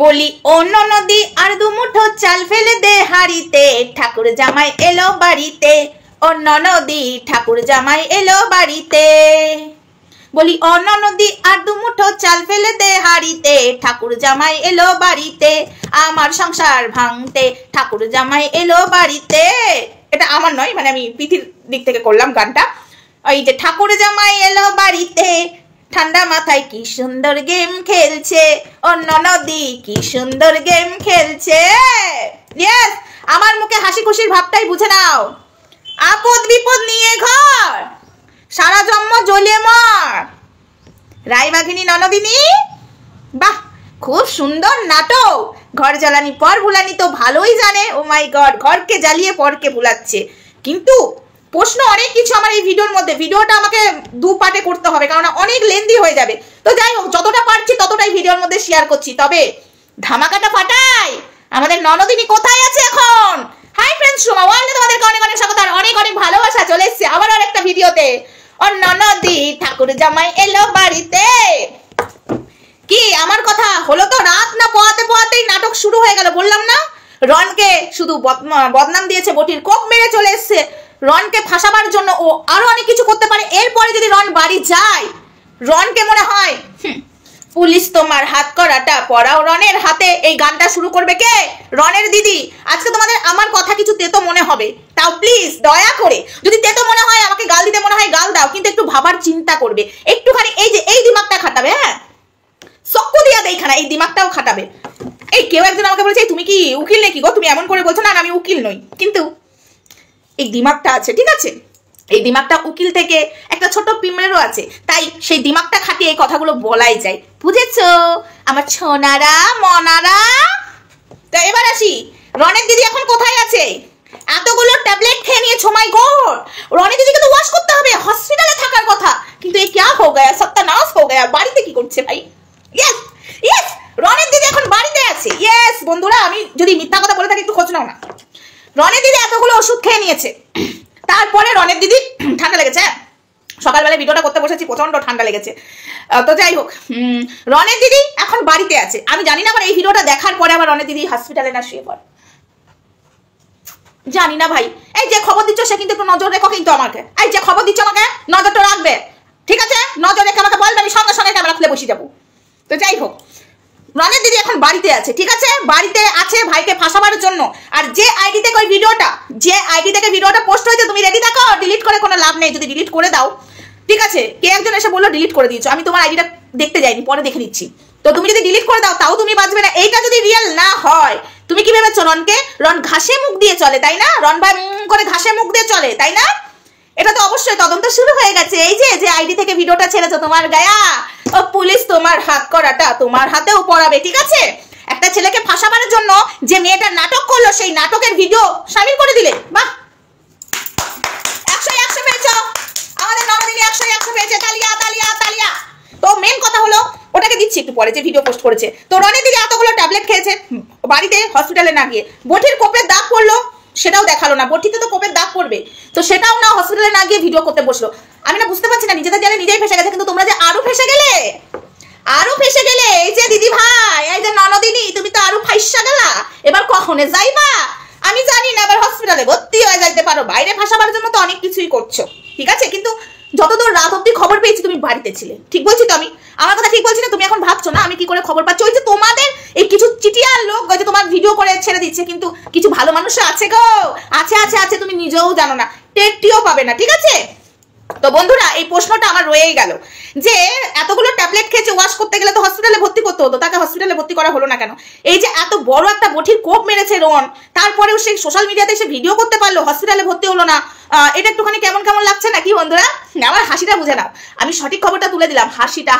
বলি অন্য নদী আর দুমুঠো চাল ফেলে দে হাড়িতে, ঠাকুর জামাই এলো বাড়িতে। অন্য নদী ঠাকুর জামাই এলো বাড়িতে। বলি অন্য নদী আর দুমুঠো চাল ফেলে দে হাড়িতে, ঠাকুর জামাই এলো বাড়িতে। আমার সংসার ভাঙতে ঠাকুর জামাই এলো বাড়িতে। এটা আমার নয়, মানে আমি পিথির দিক থেকে করলাম গানটা। ওই যে ঠাকুর জামাই এলো বাড়িতে, ঠান্ডা মাথায় কি সুন্দর গেম খেলছে, অন্য নদী কি সুন্দর গেম খেলছে। ইয়েস, আমার মুখে হাসি খুশির ভাবটাই বুঝে নাও। আপদ বিপদ নিয়ে ঘর, সারা জন্ম জ্বলিয়ে মর, রায়বাঘিনী ননদিনী। বাহ, খুব সুন্দর নাটক। ঘর জ্বালানি পর ভুলানি তো ভালোই জানে। ও মাই গড, ঘরকে জ্বালিয়ে পরকে ভুলাচ্ছে। কিন্তু প্রশ্ন অনেক কিছু আমার এই ভিডিওর মধ্যে। ভিডিওটা আমাকে দু পার্টে করতে হবে, কারণ অনেক লেন্দি হয়ে যাবে। তো যাই হোক, যতটা পারছি ততটাই ভিডিওর মধ্যে শেয়ার করছি। তবে ধামাকাটা ফাটাই, আমাদের ননদিনী কোথায় আছে এখন? হাই ফ্রেন্ডস, সোমা ওয়ার্ল্ডে তোমাদেরকে অনেক অনেক স্বাগত আর অনেক অনেক ভালোবাসা। চলে এসেছে আবার আরেকটা ভিডিওতে। ও ননদি ঠাকুর জামাই এলো বাড়িতে। কি আমার কথা হলো তো? রাত না পোয়াতে পোয়াতেই নাটক শুরু হয়ে গেল। বললাম না, রনকে শুধু বদনাম দিয়েছে, বটির কোপ মেরে চলে এসছে। রনকে ফাঁসাবার জন্য ও আরো অনেক কিছু করতে পারে। এরপরে যদি রন বাড়ি যায়, রনকে মনে হয় পুলিশ তোমার হাত করাটা পড়াও রনের হাতে। এই গানটা শুরু করবে কে? রনের দিদি। আজকে তোমাদের আমার কথা কিছু তেতো মনে হবে, তাও প্লিজ দয়া করে, যদি তেতো মনে হয়, আমাকে গাল দিতে মনে হয় গাল দাও, কিন্তু একটু ভাবার চিন্তা করবে একটুখানি। এই যে এই দিমাগটা খাটাবে, হ্যাঁ, চক্ষু দিয়া দেখানা, এই দিমাগটাও খাটাবে। এই কেউ একজন আমাকে বলেছে, তুমি কি উকিল নাকি গো? তুমি এমন করে বলছো। না, আমি উকিল নই, কিন্তু এই দিমাগটা আছে, ঠিক আছে? এই দিমাগটা উকিল থেকে একটা ছোট পিমড়েরও আছে, তাই সেই দিমাগটা খাটিয়ে এই কথাগুলো বলাই যায়। বুঝেছো আমার ছোনারা মনারা? তো এবার আসি, রনের দিদি এখন কোথায় আছে? এতগুলো ট্যাবলেট খেয়ে নিয়েছো, মাই গড। রনের দিদিকে তো ওয়াশ করতে হবে, হসপিটালে থাকার কথা, কিন্তু এই ক্যা হো গয়া, সত্যানাশ হো গয়া। বাড়িতে কি করছে ভাই? ইয়েস ইয়েস, রনের দিদি এখন বাড়িতে আছে। ইয়েস বন্ধুরা, আমি যদি মিথ্যা কথা বলে থাকি একটু খোঁজ নাও না। রনের দিদি এতগুলো ওষুধ খেয়ে নিয়েছে, তারপরে রনের দিদি ঠান্ডা লেগেছে। সকালবেলা ভিডিওটা করতে বসেছি, প্রচন্ড ঠান্ডা লেগেছে। তো যাই হোক, রনের দিদি এখন বাড়িতে আছে। আমি জানি না আবার এই ভিডিওটা দেখার পরে আবার রনের দিদি হসপিটালে না শুয়ে পড়ে, জানি না ভাই। এই যে খবর দিচ্ছ সে কিন্তু একটু নজর রেখো, কিন্তু আমাকে এই যে খবর দিচ্ছ আমাকে নজরটা রাখবে, ঠিক আছে? নজর রেখে আমাকে বলবে, আমি সঙ্গে সঙ্গে ক্যামেরা খুলে বসে যাবো। তো যাই হোক, রনের দিদি এখন বাড়িতে আছে, ঠিক আছে? বাড়িতে আছে ভাইকে ফাঁসাবার জন্য। আর যে আইডি থেকে ওই ভিডিওটা, যে আইডি থেকে ভিডিওটা পোস্ট হয়েছে, তুমি রেডি থাকো, ডিলিট করে কোনো লাভ নেই। যদি ডিলিট করে দাও, ঠিক আছে? কে একজন এসে বললো ডিলিট করে দিয়েছো, আমি তোমার আইডিটা দেখতে যাইনি, পরে দেখে নিচ্ছি। তো তুমি যদি ডিলিট করে দাও, তাও তুমি বাঁচবে না। এইটা যদি রিয়েল না হয়, তুমি কি ভেবেছো রনকে? রন ঘাসে মুখ দিয়ে চলে, তাই না? রন ভাই করে ঘাসে মুখ দিয়ে চলে, তাই না? এটা তো অবশ্যই তদন্ত শুরু হয়ে গেছে। এই যে আইডি থেকে ভিডিওটা ছেড়েছো, তোমার গায়া ও পুলিশ তোমার হাত করাটা তোমার হাতেও পড়াবে, ঠিক আছে? একটা ছেলেকে ফাঁসাবার জন্য যে মেয়েটা নাটক করলো, সেই নাটকের ভিডিও শামিল করে দিলে। বাহ, 100 পেয়েছ আমাদের ননদিনী, 100 পেয়েছে। তালিয়া তালিয়া তালিয়া। তো মেন কথা হলো, ওটাকে দিচ্ছি একটু পরে, যে ভিডিও পোস্ট করেছে। তো রনের দিদি এতগুলো ট্যাবলেট খেয়েছে, বাড়িতে হসপিটালে না গিয়ে বটির কোপের দাগ পড়লো, সেটাও দেখালো না। বটিতে তো কোপের দাগ পড়বে, তো সেটাও না, হসপিটালে না গিয়ে ভিডিও করতে বসলো। আমি না বুঝতে পারছি না, নিজেদের জালে নিজেই ফেসে গেছে, কিন্তু তোমরা যে আরো ফেসে গেলে, আরো ফেসে গেলে। এই যে দিদি ভাই, এই যে ননদিনী, তুমি তো আরো ফাইসা গেলা। এবার কখনে যাইবা আমি জানি না, আবার হসপিটালে ভর্তি হয়ে যাইতে পারো। বাইরে ফাঁসাবার জন্য তো অনেক কিছুই করছো, ঠিক আছে? কিন্তু যতদূর রাত অব্দি খবর পেয়েছি তুমি বাড়িতে ছিলে, ঠিক বলছি তো? আমি আমার কথা ঠিক বলছি না? তুমি এখন ভাবছো না আমি কি করে খবর পাচ্ছি? ওই যে তোমাদের এই কিছু চিটিয়ার লোক যে তোমার ভিডিও করে ছেড়ে দিচ্ছে, কিন্তু কিছু ভালো মানুষ আছে গো, আছে আছে আছে, তুমি নিজেও জানো না, টেরটিও পাবে না, ঠিক আছে? তো বন্ধুরা, এই প্রশ্নটা আমার রয়েই গেল, যে এতগুলো ট্যাবলেট খেয়েছে, ওয়াশ করতে গেলে তো হসপিটালে ভর্তি করতে হতো, তাকে হসপিটালে ভর্তি করা হলো না কেন? এই যে এত বড় একটা বটির কোপ মেরেছে রন, তারপরেও সে সোশ্যাল মিডিয়াতে এসে ভিডিও করতে পারলো, হসপিটালে ভর্তি হলো না। এটা একটুখানি কেমন কেমন লাগছে নাকি বন্ধুরা? আমার হাসিটা বুঝে নাও, আমি সঠিক খবরটা তুলে দিলাম। হাসিটা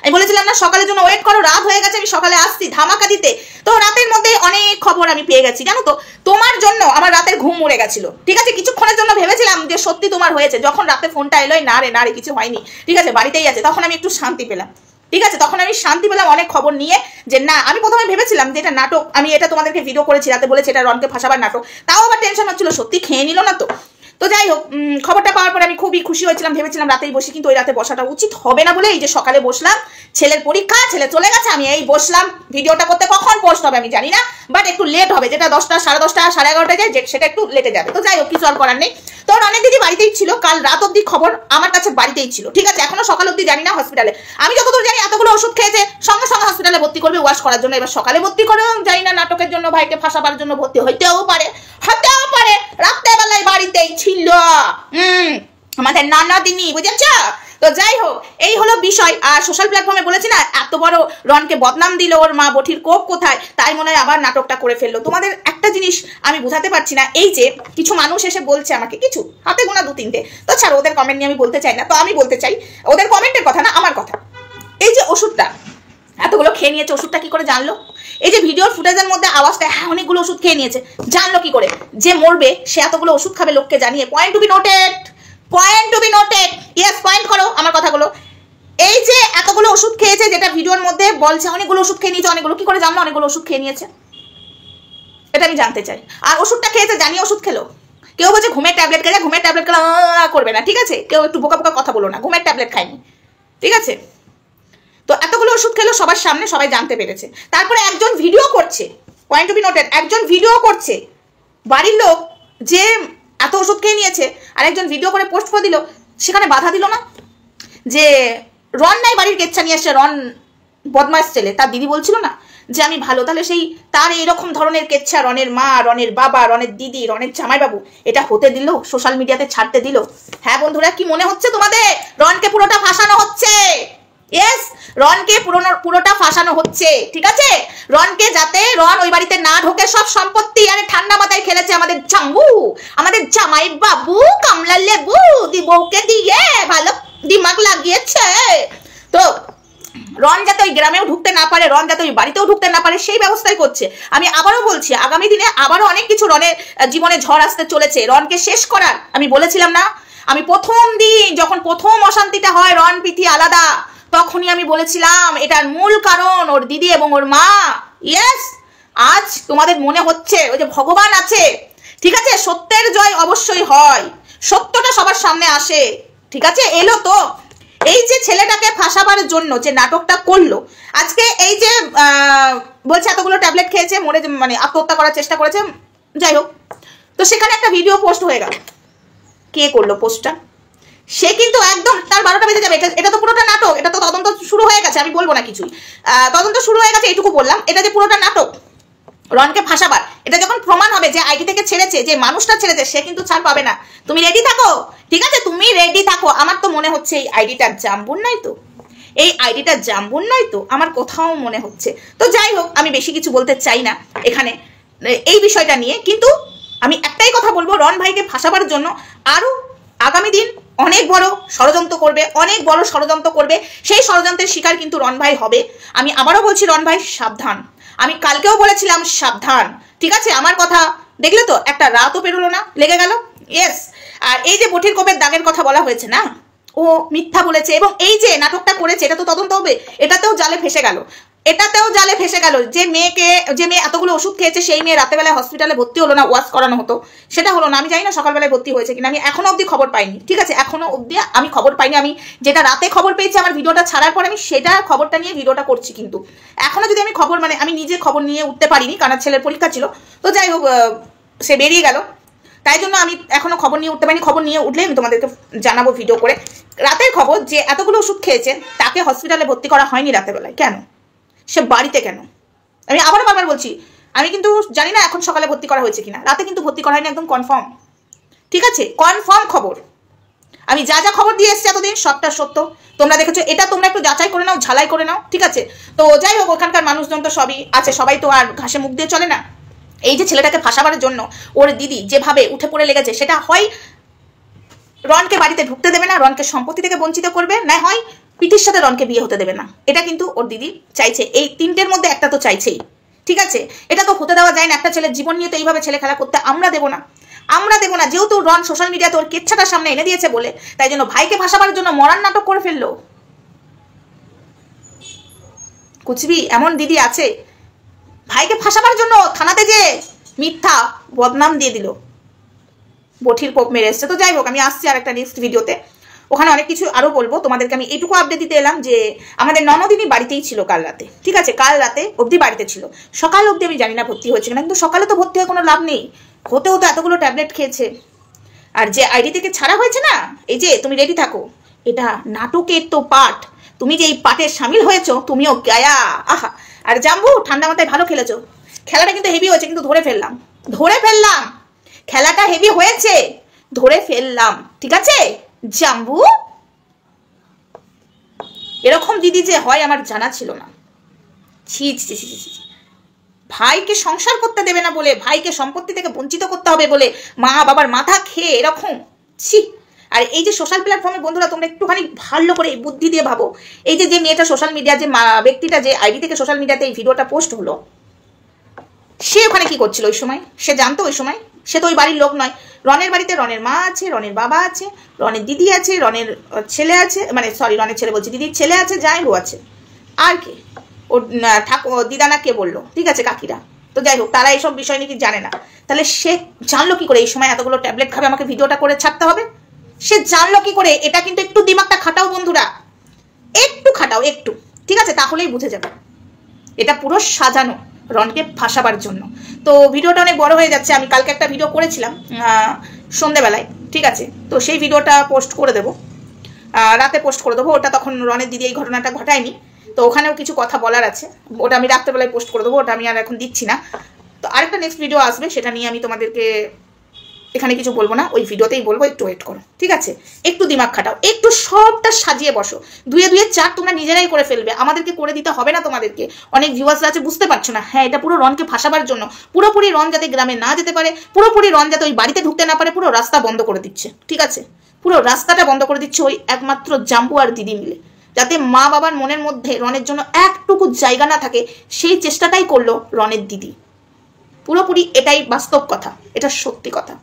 আমি বলেছিলাম না সকালের জন্য ওয়েট করো, রাত হয়ে গেছে, আমি সকালে আসছি ধামাকা দিতে। তো রাতের মধ্যে অনেক খবর আমি পেয়ে গেছি, জানো তো? তোমার জন্য আমার রাতের ঘুম মরে গেছিল, ঠিক আছে? কিছুক্ষণের জন্য ভেবেছিলাম যে সত্যি তোমার হয়েছে, যখন রাতে ফোনটা এলো, না রে কিছু হয়নি, ঠিক আছে, বাড়িতেই আছে, তখন আমি একটু শান্তি পেলাম, ঠিক আছে? তখন আমি শান্তি পেলাম অনেক খবর নিয়ে, যে না, আমি প্রথমে ভেবেছিলাম যে এটা নাটক। আমি এটা তোমাদেরকে ভিডিও করেছি রাতে, বলেছি এটা রনকে ফাঁসাবার নাটক। তাও আবার টেনশন হচ্ছিল, সত্যি খেয়ে নিল না তো? তো যাই হোক, খবরটা পাওয়ার পরে আমি খুবই খুশি হয়েছিলাম, ভেবেছিলাম রাতেই বসি, কিন্তু ওই রাতে বসাটা উচিত হবে না বলে এই যে সকালে বসলাম। ছেলের পরীক্ষা, ছেলে চলে গেছে, আমি এই বসলাম ভিডিওটা করতে। কখন পোস্ট হবে আমি জানি না, বাট একটু লেট হবে, যেটা 10টা, 10:30, 11:30 যায় সেটা একটু লেটে যাবে। তো যাই হোক, কিছু আর করার নেই। তো রনের দিদি বাড়িতেই ছিল, কাল রাত অব্দি খবর আমার কাছে বাড়িতেই ছিল, ঠিক আছে। এখনো সকাল অব্দি জানি না হসপিটালে, আমি যতদূর জানি এতগুলো ওষুধ খেয়েছে, সঙ্গে সঙ্গে হসপিটালে ভর্তি করবে ওয়াশ করার জন্য। এবার সকালে ভর্তি করে জানি না, নাটকের জন্য ভাইকে ফাঁসাবার জন্য ভর্তি হইতেও পারে, রাত্রেবেলায় বাড়িতেই ছিল আমাদের নানাদিনী, বুঝেছ? তো যাই হোক, এই হলো বিষয়। আর সোশ্যাল প্ল্যাটফর্মে বলেছি না, এত বড় রনকে বদনাম দিল, ওর মা বঠির কোপ কোথায়, তাই মনে হয় আবার নাটকটা করে ফেললো। তোমাদের একটা জিনিস আমি বুঝাতে পারছি না, এই যে কিছু মানুষ এসে বলছে আমাকে, কিছু হাতে গোনা 2-3টে, তো ছাড়ো, ওদের কমেন্ট নিয়ে আমি বলতে চাই না। তো আমি বলতে চাই ওদের কমেন্টের কথা না, আমার কথা। এই যে ওষুধটা এতগুলো খেয়ে নিয়েছে, ওষুধটা কি করে জানলো? এই যে ভিডিওর ফুটেজের মধ্যে আওয়াজটা, হ্যাঁ অনেকগুলো ওষুধ খেয়ে নিয়েছে, জানলো কি করে? যে মরবে সে এতগুলো ওষুধ খাবে লোককে জানিয়ে। Point to be noted, point to be noted, yes, point করো আমার কথাগুলো। এই যে এতগুলো ওষুধ খেয়েছে, যেটা ভিডিওর মধ্যে বলছে অনেকগুলো ওষুধ খেয়ে নিয়েছে, অনেকগুলো, কি করে জানলো অনেকগুলো ওষুধ খেয়ে নিয়েছে? এটা আমি জানতে চাই। আর ওষুধটা খেয়েছে জানিয়ে ওষুধ খেলো। কেউ বলছে ঘুমের ট্যাবলেট খেলে, ঘুমের ট্যাবলেট খেলে করবে না, ঠিক আছে? কেউ একটু বোকা বোকা কথা বলো না, ঘুমের ট্যাবলেট খায়নি, ঠিক আছে? তো এতগুলো ওষুধ খেলো সবার সামনে, সবাই জানতে পেরেছে। তারপরে একজন ভিডিও করছে, পয়েন্ট টু বি নোটেড, একজন ভিডিও করছে, বাড়ির লোক যে এত ওষুধ খেয়ে নিয়েছে, আর একজন ভিডিও করে পোস্ট করে দিল, সেখানে বাধা দিল না? যে রন নাই বাড়ির কেচ্ছা নিয়ে এসছে, রন বদমাস ছেলে, তার দিদি বলছিল না যে আমি ভালো, তাহলে সেই তার এইরকম ধরনের কেচ্ছা রনের মা, রনের বাবা, রনের দিদি, রনের জামাইবাবু এটা হতে দিল, সোশ্যাল মিডিয়াতে ছাড়তে দিল? হ্যাঁ বন্ধুরা, কি মনে হচ্ছে তোমাদের রনকে পুরোটা ফাঁসানো হচ্ছে? ইয়েস, রনকে পুরোটা ফাঁসানো হচ্ছে, ঠিক আছে? রনকে যাতে রন ওই বাড়িতে না ঢোকে, সব সম্পত্তি আরে ঠান্ডা মাথায় খেলেছে আমাদের জাম্বু, আমাদের জামাই বাবু কমলা লেবু দি বউকে দিয়ে ভালো দিমাগ লাগিয়েছে। তো রন যাতে ওই গ্রামেও ঢুকতে না পারে, রন যাতে ওই বাড়িতেও ঢুকতে না পারে, সেই ব্যবস্থাই করছে। আমি আবারও বলছি, আগামী দিনে আবারও অনেক কিছু রনের জীবনে ঝড় আসতে চলেছে, রনকে শেষ করার। আমি বলেছিলাম না, আমি প্রথম দিন যখন প্রথম অশান্তিটা হয় রন পিথি আলাদা, তখনই আমি বলেছিলাম এটার মূল কারণ ওর দিদি এবং ওর মা। ইয়েস, আজ তোমাদের মনে হচ্ছে ওই যে ভগবান আছে, ঠিক আছে? সত্যের জয় অবশ্যই হয়, সত্যটা সবার সামনে আসে, ঠিক আছে? এলো তো এই যে ছেলেটাকে ফাঁসাবার জন্য যে নাটকটা করলো, আজকে এই যে বলছে এতগুলো ট্যাবলেট খেয়েছে, মরে মানে আত্মহত্যা করার চেষ্টা করেছে, যাই হোক, তো সেখানে একটা ভিডিও পোস্ট হয়ে গেল। কে করলো পোস্টটা? সে কিন্তু একদম তার 12টা বেজে যাবে। এটা তো পুরোটা নাটক, এটা তো তদন্ত শুরু হয়ে গেছে, আমি বলবো না কিছুই, তদন্ত শুরু হয়ে গেছে, এইটুকু বললাম। এটা যে পুরোটা নাটক রনকে ফাঁসাবার, এটা যখন প্রমাণ হবে যে আইডি থেকে ছেড়েছে, যে মানুষটা ছেড়েছে, সে কিন্তু ছাড় পাবে না। তুমি রেডি থাকো, ঠিক আছে? তুমি রেডি থাকো। আমার তো মনে হচ্ছে এই আইডিটা জাম্বুর নয় তো, এই আইডিটা জাম্বুর নয় তো, আমার কোথাও মনে হচ্ছে। তো যাই হোক, আমি বেশি কিছু বলতে চাই না এখানে এই বিষয়টা নিয়ে, কিন্তু আমি একটাই কথা বলবো, রন ভাইকে ফাঁসাবার জন্য আরো আগামী দিন অনেক বড় ষড়যন্ত্র করবে, অনেক বড় ষড়যন্ত্র করবে। সেই ষড়যন্ত্রের শিকার কিন্তু রন ভাই হবে। আমি আবারও বলছি, রন ভাই সাবধান। আমি কালকেও বলেছিলাম সাবধান, ঠিক আছে? আমার কথা দেখলে তো, একটা রাতও পেরোলো না, লেগে গেল। ইয়েস, আর এই যে বঠির কোপের দাগের কথা বলা হয়েছে না, ও মিথ্যা বলেছে, এবং এই যে নাটকটা করেছে এটা তো তদন্ত হবে, এটাতেও জালে ফেসে গেল, এটাতেও জালে ফেসে গেল। যে মেয়ে এতগুলো ওষুধ খেয়েছে, সেই মেয়ে রাতেবেলায় হসপিটালে ভর্তি হলো না, ওয়াশ করানো হতো, সেটা হলো না। আমি জানি না সকালবেলায় ভর্তি হয়েছে কিনা, আমি এখনো অবধি খবর পাইনি, ঠিক আছে? এখনো অবধি আমি খবর পাইনি। আমি যেটা রাতে খবর পেয়েছি আমার ভিডিওটা ছাড়ার পর, আমি সেটা খবরটা নিয়ে ভিডিওটা করছি, কিন্তু এখনো যদি আমি খবর মানে আমি নিজে খবর নিয়ে উঠতে পারিনি, কারণ ছেলের পরীক্ষা ছিল। তো যাই হোক, সে বেরিয়ে গেল, তাই জন্য আমি এখনো খবর নিয়ে উঠতে পারিনি। খবর নিয়ে উঠলে আমি তোমাদেরকে জানাবো ভিডিও করে। রাতের খবর যে এতগুলো ওষুধ খেয়েছে, তাকে হসপিটালে ভর্তি করা হয়নি রাতেবেলায়, কেন? সে বাড়িতে কেন? আমি আবারও বারবার বলছি, আমি কিন্তু জানি না এখন সকালে ভর্তি করা হয়েছে কিনা, রাতে কিন্তু ভর্তি করা হয়নি, একদম কনফার্ম, ঠিক আছে? কনফার্ম খবর। আমি যা যা খবর দিয়ে এসেছি এতদিন সবটা সত্য, তোমরা দেখেছো। এটা তোমরা একটু যাচাই করে নাও, ঝালাই করে নাও, ঠিক আছে? তো যাই হোক, ওখানকার মানুষজন তো সবই আছে, সবাই তো আর ঘাসে মুখ দিয়ে চলে না। এই যে ছেলেটাকে ফাঁসাবার জন্য ওর দিদি যেভাবে উঠে পড়ে লেগেছে, সেটা হয় রনকে বাড়িতে ঢুকতে দেবে না, রনকে সম্পত্তি থেকে বঞ্চিত করবে, না হয় পিঠির সাথে রনকে বিয়ে হতে দেবে না। এটা কিন্তু ওর দিদি চাইছে, এই তিনটের মধ্যে একটা তো চাইছেই, ঠিক আছে? এটা তো হতে দেওয়া যায় না, একটা ছেলের জীবন নিয়ে তো এইভাবে ছেলে খেলা করতে আমরা দেবো না, আমরা দেবো না। যেহেতু রন সোশ্যাল মিডিয়াতে ওর কেচ্ছাটার সামনে এনে দিয়েছে বলে, তাই জন্য ভাইকে ফাঁসাবার জন্য মরার নাটক করে ফেললো। কুচবি এমন দিদি আছে, ভাইকে ফাঁসাবার জন্য থানাতে যে মিথ্যা বদনাম দিয়ে দিল, বঠির কোপ মেরে এসছে। তো যাই হোক, আমি আসছি আর একটা নেক্সট ভিডিওতে, ওখানে অনেক কিছু আরো বলবো তোমাদেরকে। আমি এইটুকু আপডেট দিতে এলাম যে আমাদের ননদিনী বাড়িতেই ছিল কাল রাতে, ঠিক আছে, কাল রাতে অবধি বাড়িতে ছিল। সকাল অবধি আমি জানি না ভর্তি হয়েছে কিনা, কিন্তু সকালে তো ভর্তি হয়ে কোনো লাভ নেই, হতে হতে এতগুলো ট্যাবলেট খেয়েছে। আর যে আইডি থেকে ছাড়া হয়েছে না, এই যে তুমি রেডি থাকো, এটা নাটকের তো পার্ট, তুমি যে এই পার্টে সামিল হয়েছো তুমিও গায়া। আহা, আর জাম্বু ঠান্ডা মাথায় ভালো খেলেছো, খেলাটা কিন্তু হেভি হয়েছে, কিন্তু ধরে ফেললাম, খেলাটা হেভি হয়েছে, ধরে ফেললাম, ঠিক আছে জাম্বু। এরকম দিদি যে হয় আমার জানা ছিল না। ছি ছি ছি ছি, ভাইকে সংসার করতে দেবে না বলে, ভাইকে সম্পত্তি থেকে বঞ্চিত করতে হবে বলে মা বাবার মাথা খেয়ে এরকম, ছি। আর এই যে সোশ্যাল প্ল্যাটফর্মে বন্ধুরা, তোমরা একটুখানি ভালো করে বুদ্ধি দিয়ে ভাবো, এই যে মেয়েটা সোশ্যাল মিডিয়া, যে ব্যক্তিটা যে আইডি থেকে সোশ্যাল মিডিয়াতে এই ভিডিওটা পোস্ট হলো, সে ওখানে কি করছিল ওই সময়? সে জানতো ওই সময়? সে তো ওই বাড়ির লোক নয়। রনের বাড়িতে রনের মা আছে, রনের বাবা আছে, রনের দিদি আছে, রনের ছেলে আছে, মানে সরি রনের ছেলে বলছি, দিদির ছেলে আছে, জামাইবউ আছে, আর কে? ওর দিদানা কে বললো, ঠিক আছে, কাকিরা। তো যাই হোক, তারা এইসব বিষয় নিয়ে জানে না। তাহলে সে জানলো কি করে এই সময় এতগুলো ট্যাবলেট খাবে আমাকে ভিডিওটা করে ছাড়তে হবে? সে জানলো কি করে? এটা কিন্তু একটু দিমাগটা খাটাও বন্ধুরা, একটু খাটাও, একটু, ঠিক আছে, তাহলেই বুঝে যাবে এটা পুরো সাজানো রনকে ফাঁসাবার জন্য। তো ভিডিওটা অনেক বড় হয়ে যাচ্ছে। আমি কালকে একটা ভিডিও করেছিলাম সন্ধ্যেবেলায়, ঠিক আছে, তো সেই ভিডিওটা পোস্ট করে দেবো, রাতে পোস্ট করে দেবো। ওটা তখন রনের দিদি এই ঘটনাটা ঘটায়নি, তো ওখানেও কিছু কথা বলার আছে, ওটা আমি রাত্রেবেলায় পোস্ট করে দেবো, ওটা আমি আর এখন দিচ্ছি না। তো আরেকটা নেক্সট ভিডিও আসবে, সেটা নিয়ে আমি তোমাদেরকে এখানে কিছু বলবো না, ওই ভিডিওতেই বলবো, একটু ওয়েট করো, ঠিক আছে, একটু দিমাগ খাটাও, একটু সবটা সাজিয়ে বসো, দুয়ে দুয়ে চার তোমরা নিজেরাই করে ফেলবে, আমাদেরকে করে দিতে হবে না তোমাদেরকে। অনেক ভিউয়ার্সরা আছে বুঝতে পারছো না, হ্যাঁ এটা পুরো রনকে ফাঁসাবার জন্য, পুরোপুরি রন যাতে গ্রামে না যেতে পারে, পুরোপুরি রন যাতে ওই বাড়িতে ঢুকতে না পারে, পুরো রাস্তা বন্ধ করে দিচ্ছে, ঠিক আছে, পুরো রাস্তাটা বন্ধ করে দিচ্ছে ওই একমাত্র জাম্বু আর দিদি মিলে, যাতে মা বাবার মনের মধ্যে রনের জন্য একটুকু জায়গা না থাকে, সেই চেষ্টাটাই করলো রনের দিদি। পুরোপুরি এটাই বাস্তব কথা, এটা সত্যি কথা।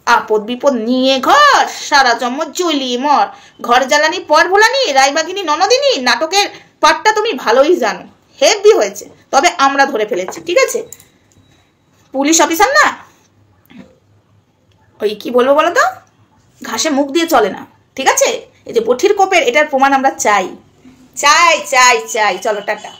আপদ বিপদ নিয়ে ঘর, সারা জন্ম জ্বলি মর, ঘর জ্বালানি পর ভোলানি, রায়বাগিনী ননদিনী নাটকের পার্টটা তুমি ভালোই জানো, হেভি হয়েছে, তবে আমরা ধরে ফেলেছি, ঠিক আছে। পুলিশ অফিসার না, ওই কি বলবো বলো তো, ঘাসে মুখ দিয়ে চলে না, ঠিক আছে। এই যে বঠির কোপের এটার প্রমাণ আমরা চাই চাই চাই চাই। চলো টাটা।